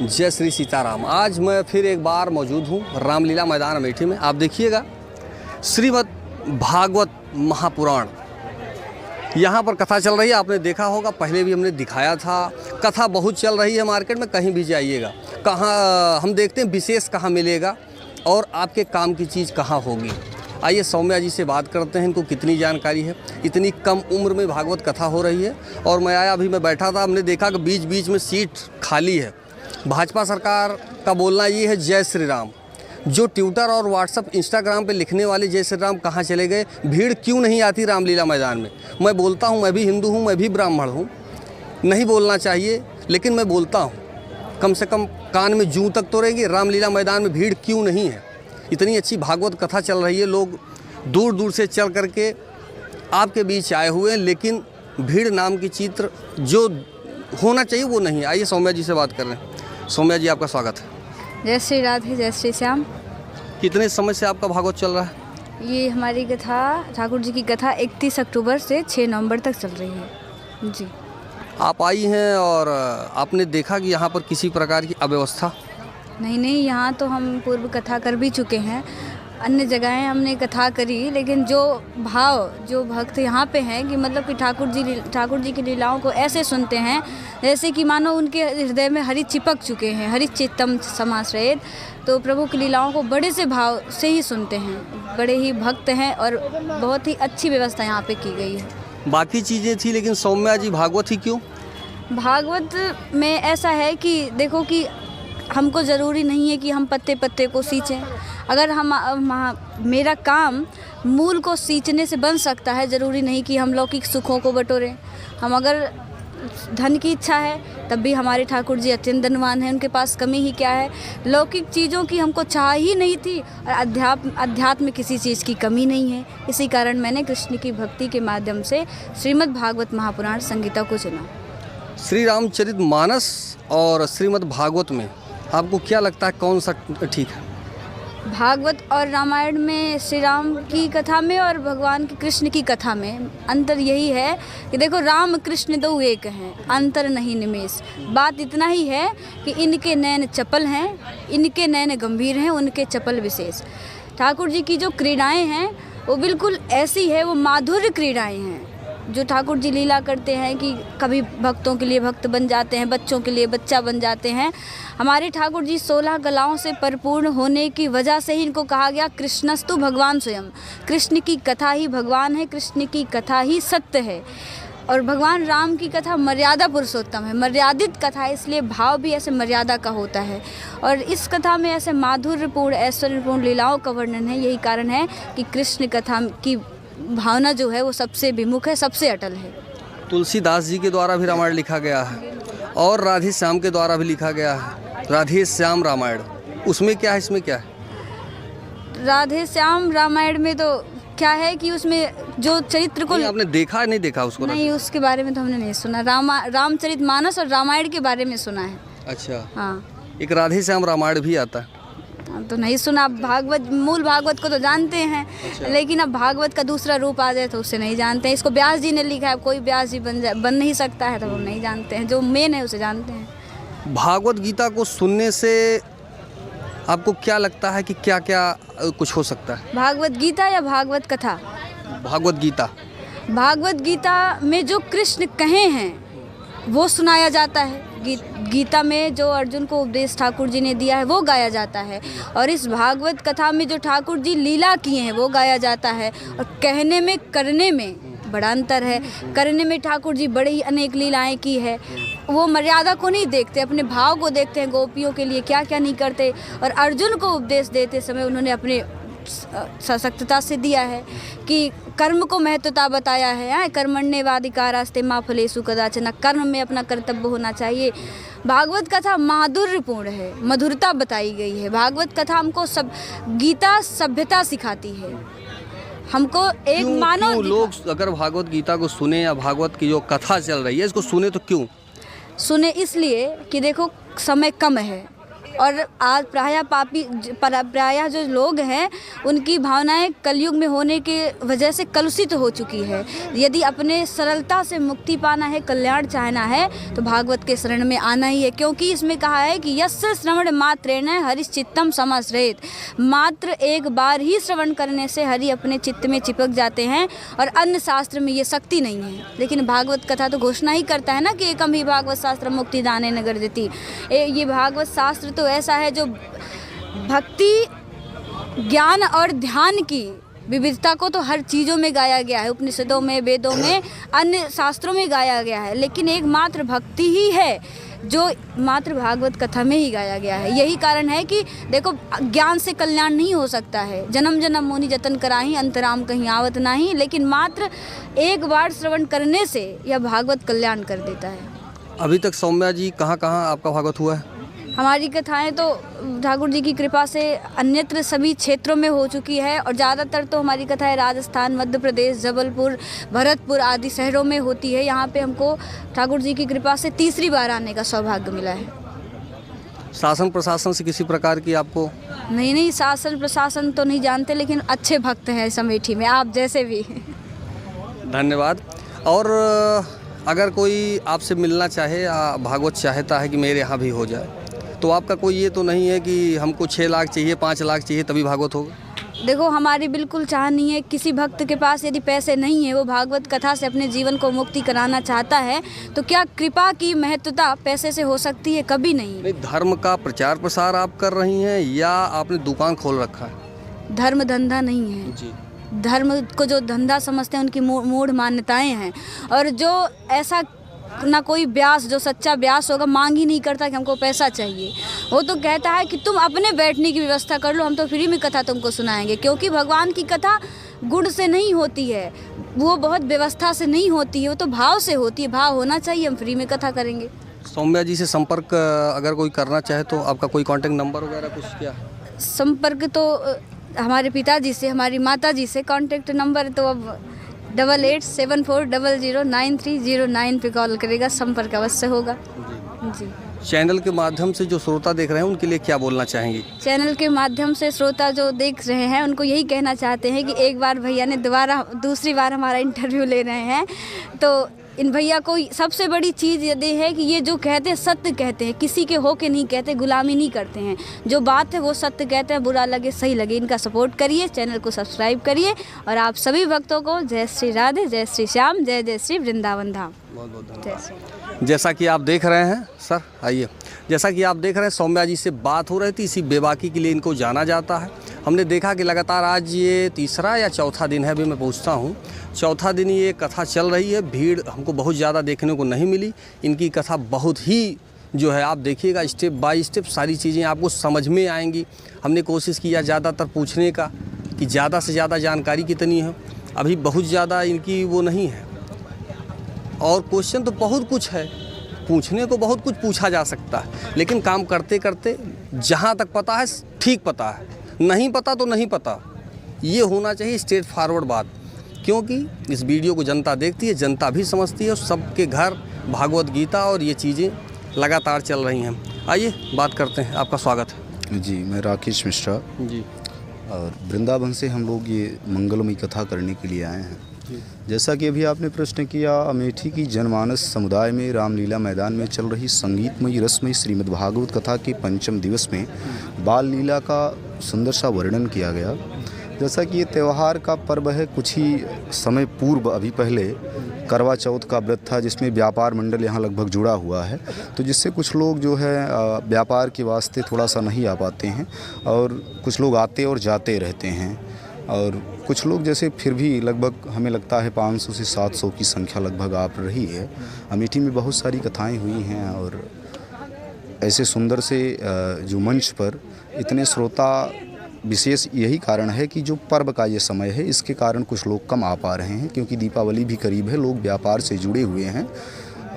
जय श्री सीताराम। आज मैं फिर एक बार मौजूद हूँ रामलीला मैदान अमेठी में। आप देखिएगा श्रीमद् भागवत महापुराण, यहाँ पर कथा चल रही है। आपने देखा होगा, पहले भी हमने दिखाया था। कथा बहुत चल रही है मार्केट में, कहीं भी जाइएगा। कहाँ हम देखते हैं विशेष कहाँ मिलेगा और आपके काम की चीज़ कहाँ होगी। आइए सौम्या जी से बात करते हैं, इनको कितनी जानकारी है। इतनी कम उम्र में भागवत कथा हो रही है और मैं आया, अभी मैं बैठा था, हमने देखा कि बीच बीच में सीट खाली है। भाजपा सरकार का बोलना ये है जय श्री राम। जो ट्विटर और व्हाट्सअप इंस्टाग्राम पे लिखने वाले जय श्री राम कहाँ चले गए, भीड़ क्यों नहीं आती रामलीला मैदान में। मैं बोलता हूँ, मैं भी हिंदू हूँ, मैं भी ब्राह्मण हूँ, नहीं बोलना चाहिए लेकिन मैं बोलता हूँ, कम से कम कान में जूं तक तो रहेगी। रामलीला मैदान में भीड़ क्यों नहीं है। इतनी अच्छी भागवत कथा चल रही है, लोग दूर दूर से चल करके आपके बीच आए हुए हैं, लेकिन भीड़ नाम की चित्र जो होना चाहिए वो नहीं है। आइए सौम्या जी से बात कर रहे हैं। सौम्या जी, आपका स्वागत है। जय श्री राधे, जय श्री श्याम। कितने समय से आपका भागवत चल रहा है? ये हमारी कथा, ठाकुर जी की कथा 31 अक्टूबर से 6 नवंबर तक चल रही है जी। आप आई हैं और आपने देखा कि यहाँ पर किसी प्रकार की अव्यवस्था? नहीं, यहाँ तो हम पूर्व कथा कर भी चुके हैं। अन्य जगहें हमने कथा करी, लेकिन जो भाव, जो भक्त यहाँ पे हैं कि मतलब कि ठाकुर जी की लीलाओं को ऐसे सुनते हैं जैसे कि मानो उनके हृदय में हरि चिपक चुके हैं, हरि चित्तम समाश्रयेत। तो प्रभु की लीलाओं को बड़े से भाव से ही सुनते हैं, बड़े ही भक्त हैं और बहुत ही अच्छी व्यवस्था यहाँ पे की गई है। बाकी चीज़ें थी लेकिन सौम्या जी भागवत ही क्यों? भागवत में ऐसा है कि देखो कि हमको ज़रूरी नहीं है कि हम पत्ते पत्ते को सींचें। अगर मेरा काम मूल को सींचने से बन सकता है, ज़रूरी नहीं कि हम लौकिक सुखों को बटोरें। हम अगर धन की इच्छा है तब भी हमारे ठाकुर जी अत्यंत धनवान हैं, उनके पास कमी ही क्या है। लौकिक चीज़ों की हमको चाह ही नहीं थी और अध्यात्म में किसी चीज़ की कमी नहीं है। इसी कारण मैंने कृष्ण की भक्ति के माध्यम से श्रीमद् भागवत महापुराण संहिता को चुना। श्री रामचरितमानस और श्रीमद् भागवत में आपको क्या लगता है कौन सा ठीक है? भागवत और रामायण में श्री राम की कथा में और भगवान की कृष्ण की कथा में अंतर यही है कि देखो, राम कृष्ण दो एक हैं, अंतर नहीं निमेष। बात इतना ही है कि इनके नयन चपल हैं, इनके नयन गंभीर हैं, उनके चपल विशेष। ठाकुर जी की जो क्रीड़ाएं हैं वो बिल्कुल ऐसी है, वो माधुर्य क्रीड़ाएं हैं जो ठाकुर जी लीला करते हैं कि कभी भक्तों के लिए भक्त बन जाते हैं, बच्चों के लिए बच्चा बन जाते हैं। हमारे ठाकुर जी 16 कलाओं से परिपूर्ण होने की वजह से ही इनको कहा गया कृष्णस्तु भगवान स्वयं। कृष्ण की कथा ही भगवान है, कृष्ण की कथा ही सत्य है। और भगवान राम की कथा मर्यादा पुरुषोत्तम है, मर्यादित कथा है, इसलिए भाव भी ऐसे मर्यादा का होता है। और इस कथा में ऐसे माधुर्यपूर्ण ऐश्वर्यपूर्ण लीलाओं का वर्णन है। यही कारण है कि कृष्ण कथा की भावना जो है वो सबसे विमुख है, सबसे अटल है। तुलसीदास जी के द्वारा भी रामायण लिखा गया है और राधे श्याम के द्वारा भी लिखा गया है, राधे श्याम रामायण। उसमें क्या है, इसमें क्या है? राधे श्याम रामायण में तो क्या है कि उसमें जो चरित्र को आपने देखा नहीं देखा उसको? नहीं, उसके बारे में तो हमने नहीं सुना। रामचरितमानस और रामायण के बारे में सुना है। अच्छा, हाँ। एक राधे श्याम रामायण भी आता है तो नहीं सुना। भागवत, मूल भागवत को तो जानते हैं। अच्छा। लेकिन अब भागवत का दूसरा रूप आ जाए तो उससे नहीं जानते हैं। इसको व्यास जी ने लिखा है, कोई व्यास जी बन नहीं सकता है, तो हम नहीं जानते हैं। जो मेन है उसे जानते हैं। भागवत गीता को सुनने से आपको क्या लगता है कि क्या क्या कुछ हो सकता है? भागवत गीता या भागवत कथा? भागवत गीता। भागवत गीता में जो कृष्ण कहे हैं वो सुनाया जाता है। गीता में जो अर्जुन को उपदेश ठाकुर जी ने दिया है वो गाया जाता है। और इस भागवत कथा में जो ठाकुर जी लीला किए हैं वो गाया जाता है। और कहने में करने में बड़ा अंतर है। करने में ठाकुर जी बड़ी ही अनेक लीलाएं की है, वो मर्यादा को नहीं देखते, अपने भाव को देखते हैं, गोपियों के लिए क्या क्या नहीं करते। और अर्जुन को उपदेश देते समय उन्होंने अपने सशक्तता से दिया है कि कर्म को महत्वता बताया है। कर्मण्येवाधिकारास्ते मा फलेषु कदाचन, कर्म में अपना कर्तव्य होना चाहिए। भागवत कथा माधुर्यपूर्ण है, मधुरता बताई गई है। भागवत कथा हमको गीता सभ्यता सिखाती है। हमको एक मानव लोग अगर भागवत गीता को सुने या भागवत की जो कथा चल रही है इसको सुने तो क्यों सुने? इसलिए कि देखो समय कम है, और आज प्रायः जो लोग हैं उनकी भावनाएं कलयुग में होने के वजह से कलुषित हो चुकी है। यदि अपने सरलता से मुक्ति पाना है, कल्याण चाहना है, तो भागवत के शरण में आना ही है, क्योंकि इसमें कहा है कि यस्य श्रवण मात्रेण हरिश्चित्तम समाश्रयेत। मात्र एक बार ही श्रवण करने से हरि अपने चित्त में चिपक जाते हैं और अन्य शास्त्र में ये शक्ति नहीं है। लेकिन भागवत कथा तो घोषणा ही करता है ना कि एकम ही भागवत शास्त्र मुक्ति दाने न गर्जति। ये भागवत शास्त्र तो ऐसा है जो भक्ति, ज्ञान और ध्यान की विविधता को तो हर चीज़ों में गाया गया है, उपनिषदों में, वेदों में, अन्य शास्त्रों में गाया गया है, लेकिन एकमात्र भक्ति ही है जो मात्र भागवत कथा में ही गाया गया है। यही कारण है कि देखो, ज्ञान से कल्याण नहीं हो सकता है, जन्म जन्म मुनि जतन कराही, अंतराम कहीं आवत नाही, लेकिन मात्र एक बार श्रवण करने से यह भागवत कल्याण कर देता है। अभी तक सौम्या जी कहाँ कहाँ आपका भागवत हुआ है? हमारी कथाएं तो ठाकुर जी की कृपा से अन्यत्र सभी क्षेत्रों में हो चुकी है, और ज़्यादातर तो हमारी कथाएं राजस्थान, मध्य प्रदेश, जबलपुर, भरतपुर आदि शहरों में होती है। यहाँ पे हमको ठाकुर जी की कृपा से तीसरी बार आने का सौभाग्य मिला है। शासन प्रशासन से किसी प्रकार की आपको? नहीं, शासन प्रशासन तो नहीं जानते, लेकिन अच्छे भक्त हैं इस अमेठी में, आप जैसे भी। धन्यवाद। और अगर कोई आपसे मिलना चाहे या भागवत चाहता है कि मेरे यहाँ भी हो जाए, तो आपका कोई ये तो नहीं है कि हमको 6 लाख चाहिए, 5 लाख चाहिए तभी भागवत होगा? देखो, हमारी बिल्कुल चाह नहीं है। किसी भक्त के पास यदि पैसे नहीं है, वो भागवत कथा से अपने जीवन को मुक्ति कराना चाहता है, तो क्या कृपा की महत्वता पैसे से हो सकती है? कभी नहीं। धर्म का प्रचार प्रसार आप कर रही हैं या आपने दुकान खोल रखा है? धर्म धंधा नहीं है जी। धर्म को जो धंधा समझते हैं उनकी मूढ़ मान्यताएं हैं। और जो ऐसा ना कोई व्यास, जो सच्चा व्यास होगा, मांग ही नहीं करता कि हमको पैसा चाहिए। वो तो कहता है कि तुम अपने बैठने की व्यवस्था कर लो, हम तो फ्री में कथा तुमको सुनाएंगे। क्योंकि भगवान की कथा गुण से नहीं होती है, वो बहुत व्यवस्था से नहीं होती है, वो तो भाव से होती है। भाव होना चाहिए, हम फ्री में कथा करेंगे। सौम्या जी से संपर्क अगर कोई करना चाहे तो आपका कोई कांटेक्ट नंबर वगैरह कुछ क्या? संपर्क तो हमारे पिताजी से, हमारी माताजी से कांटेक्ट नंबर तो अब 8874009309 पे कॉल करेगा, संपर्क अवश्य होगा। जी। चैनल के माध्यम से जो श्रोता देख रहे हैं उनके लिए क्या बोलना चाहेंगी? चैनल के माध्यम से श्रोता जो देख रहे हैं उनको यही कहना चाहते हैं कि एक बार भैया ने दूसरी बार हमारा इंटरव्यू ले रहे हैं, तो इन भैया को सबसे बड़ी चीज़ ये है कि ये जो कहते हैं सत्य कहते हैं, किसी के हो के नहीं कहते, गुलामी नहीं करते हैं। जो बात है वो सत्य कहते हैं, बुरा लगे सही लगे। इनका सपोर्ट करिए, चैनल को सब्सक्राइब करिए, और आप सभी भक्तों को जय श्री राधे, जय श्री श्याम, जय जय श्री वृंदावन धाम। बहुत बहुत धन्यवाद। जैसा कि आप देख रहे हैं, सर आइए, जैसा कि आप देख रहे हैं सौम्या जी से बात हो रही थी। इसी बेबाकी के लिए इनको जाना जाता है। हमने देखा कि लगातार आज ये तीसरा या चौथा दिन है, अभी मैं पूछता हूँ, चौथा दिन ये कथा चल रही है। भीड़ हमको बहुत ज़्यादा देखने को नहीं मिली। इनकी कथा बहुत ही जो है, आप देखिएगा स्टेप बाय स्टेप सारी चीज़ें आपको समझ में आएंगी। हमने कोशिश किया ज़्यादातर पूछने का कि ज़्यादा से ज़्यादा जानकारी कितनी है। अभी बहुत ज़्यादा इनकी वो नहीं है, और क्वेश्चन तो बहुत कुछ है, पूछने को बहुत कुछ पूछा जा सकता है, लेकिन काम करते करते जहाँ तक पता है ठीक पता है, नहीं पता तो नहीं पता। ये होना चाहिए स्ट्रेट फॉरवर्ड बात, क्योंकि इस वीडियो को जनता देखती है, जनता भी समझती है, और सबके घर भागवत गीता और ये चीज़ें लगातार चल रही हैं। आइए बात करते हैं। आपका स्वागत है जी। मैं राकेश मिश्रा जी, और वृंदावन से हम लोग ये मंगलमयी कथा करने के लिए आए हैं। जैसा कि अभी आपने प्रश्न किया, अमेठी की जनमानस समुदाय में रामलीला मैदान में चल रही संगीतमयी रसमयी श्रीमद् भागवत कथा के पंचम दिवस में बाल लीला का सुंदर सा वर्णन किया गया। जैसा कि ये त्यौहार का पर्व है, कुछ ही समय पूर्व अभी पहले करवा चौथ का व्रत था, जिसमें व्यापार मंडल यहाँ लगभग जुड़ा हुआ है, तो जिससे कुछ लोग जो है व्यापार के वास्ते थोड़ा सा नहीं आ पाते हैं, और कुछ लोग आते और जाते रहते हैं, और कुछ लोग जैसे फिर भी लगभग हमें लगता है 500 से 700 की संख्या लगभग आ रही है। अमेठी में बहुत सारी कथाएं हुई हैं, और ऐसे सुंदर से जो मंच पर इतने श्रोता, विशेष यही कारण है कि जो पर्व का ये समय है, इसके कारण कुछ लोग कम आ पा रहे हैं, क्योंकि दीपावली भी करीब है, लोग व्यापार से जुड़े हुए हैं।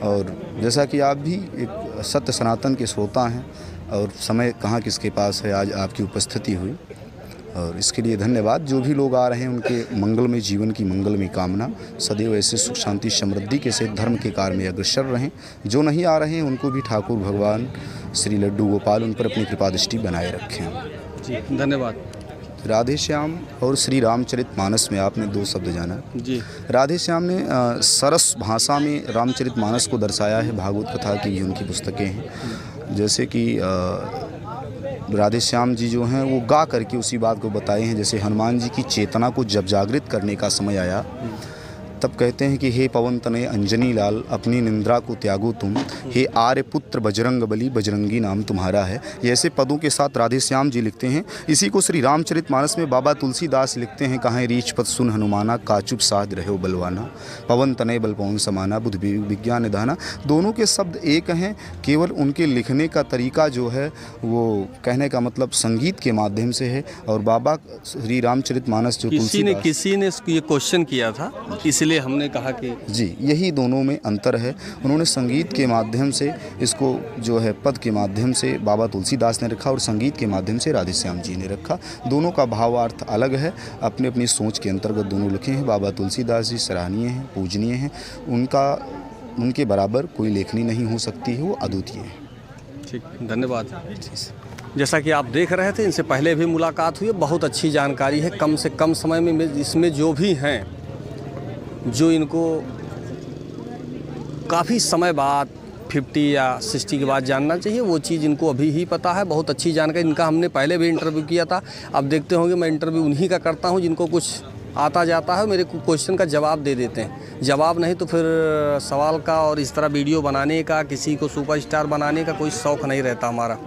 और जैसा कि आप भी एक सत्य सनातन के श्रोता हैं, और समय कहाँ किसके पास है, आज आपकी उपस्थिति हुई। और इसके लिए धन्यवाद। जो भी लोग आ रहे हैं उनके मंगलमय जीवन की मंगलमय कामना, सदैव ऐसे सुख शांति समृद्धि के साथ धर्म के कार्य में अग्रसर रहें। जो नहीं आ रहे हैं उनको भी ठाकुर भगवान श्री लड्डू गोपाल उन पर अपनी कृपा दृष्टि बनाए रखें। जी धन्यवाद। राधे श्याम और श्री रामचरित मानस में आपने 2 शब्द जाना। जी राधे श्याम ने सरस भाषा में रामचरित मानस को दर्शाया है। भागवत कथा की भी उनकी पुस्तकें हैं। जैसे कि राधे श्याम जी जो हैं वो गा करके उसी बात को बताए हैं। जैसे हनुमान जी की चेतना को जब जागृत करने का समय आया तब कहते हैं कि हे पवन तनय अंजनी लाल अपनी निंद्रा को त्यागो तुम, हे आर्य पुत्र बजरंग बली बजरंगी नाम तुम्हारा है। ये ऐसे पदों के साथ राधे श्याम जी लिखते हैं। इसी को श्री रामचरित मानस में बाबा तुलसीदास लिखते हैं, कहाँ रीछ पद सुन हनुमाना काचुप साध रहे बलवाना, पवन तनय बल पवन समाना बुद्ध विज्ञान निधाना। दोनों के शब्द एक हैं, केवल उनके लिखने का तरीका जो है वो कहने का मतलब संगीत के माध्यम से है। और बाबा श्री रामचरित मानस जो किसी ने ये क्वेश्चन किया था, इसलिए हमने कहा कि जी यही दोनों में अंतर है। उन्होंने संगीत के माध्यम से इसको जो है पद के माध्यम से बाबा तुलसीदास ने रखा और संगीत के माध्यम से राधे श्याम जी ने रखा। दोनों का भावार्थ अलग है, अपनी अपनी सोच के अंतर्गत दोनों लिखे हैं। बाबा तुलसीदास जी सराहनीय हैं, पूजनीय हैं। उनके बराबर कोई लेखनी नहीं हो सकती है, वो अद्वितीय है। ठीक, धन्यवाद। जैसा कि आप देख रहे थे, इनसे पहले भी मुलाकात हुई है। बहुत अच्छी जानकारी है। कम से कम समय में इसमें जो भी हैं, जो इनको काफ़ी समय बाद 50 या 60 के बाद जानना चाहिए, वो चीज़ इनको अभी ही पता है। बहुत अच्छी जानकारी। इनका हमने पहले भी इंटरव्यू किया था। अब देखते होंगे मैं इंटरव्यू उन्हीं का करता हूं जिनको कुछ आता जाता है, मेरे क्वेश्चन का जवाब दे देते हैं। जवाब नहीं तो फिर सवाल का और इस तरह वीडियो बनाने का, किसी को सुपरस्टार बनाने का कोई शौक़ नहीं रहता हमारा।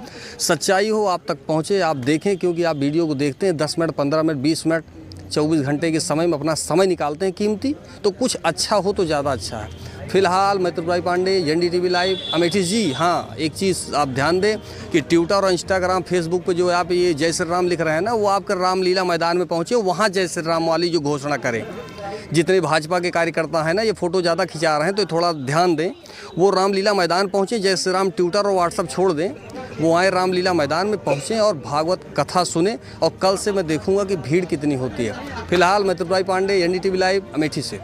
सच्चाई हो आप तक पहुँचे, आप देखें, क्योंकि आप वीडियो को देखते हैं 10 मिनट, 15 मिनट, 20 मिनट, 24 घंटे के समय में अपना समय निकालते हैं कीमती, तो कुछ अच्छा हो तो ज़्यादा अच्छा है। फिलहाल मैं त्रिपुरारी पांडे, NDTV लाइव, अमेठी जी। हाँ, एक चीज़ आप ध्यान दें कि ट्विटर और इंस्टाग्राम, फेसबुक पे जो आप ये जय श्री राम लिख रहे हैं ना, वो आपके रामलीला मैदान में पहुँचे, वहाँ जय श्री राम वाली जो घोषणा करें। जितने भाजपा के कार्यकर्ता हैं ना, ये फ़ोटो ज़्यादा खिंचा रहे हैं, तो थोड़ा ध्यान दें। वो रामलीला मैदान पहुँचे, जय श्री राम ट्विटर और व्हाट्सअप छोड़ दें, वो आए रामलीला मैदान में पहुँचें और भागवत कथा सुने। और कल से मैं देखूंगा कि भीड़ कितनी होती है। फिलहाल मैं त्रिपुरारी पांडे, NDTV लाइव, अमेठी से।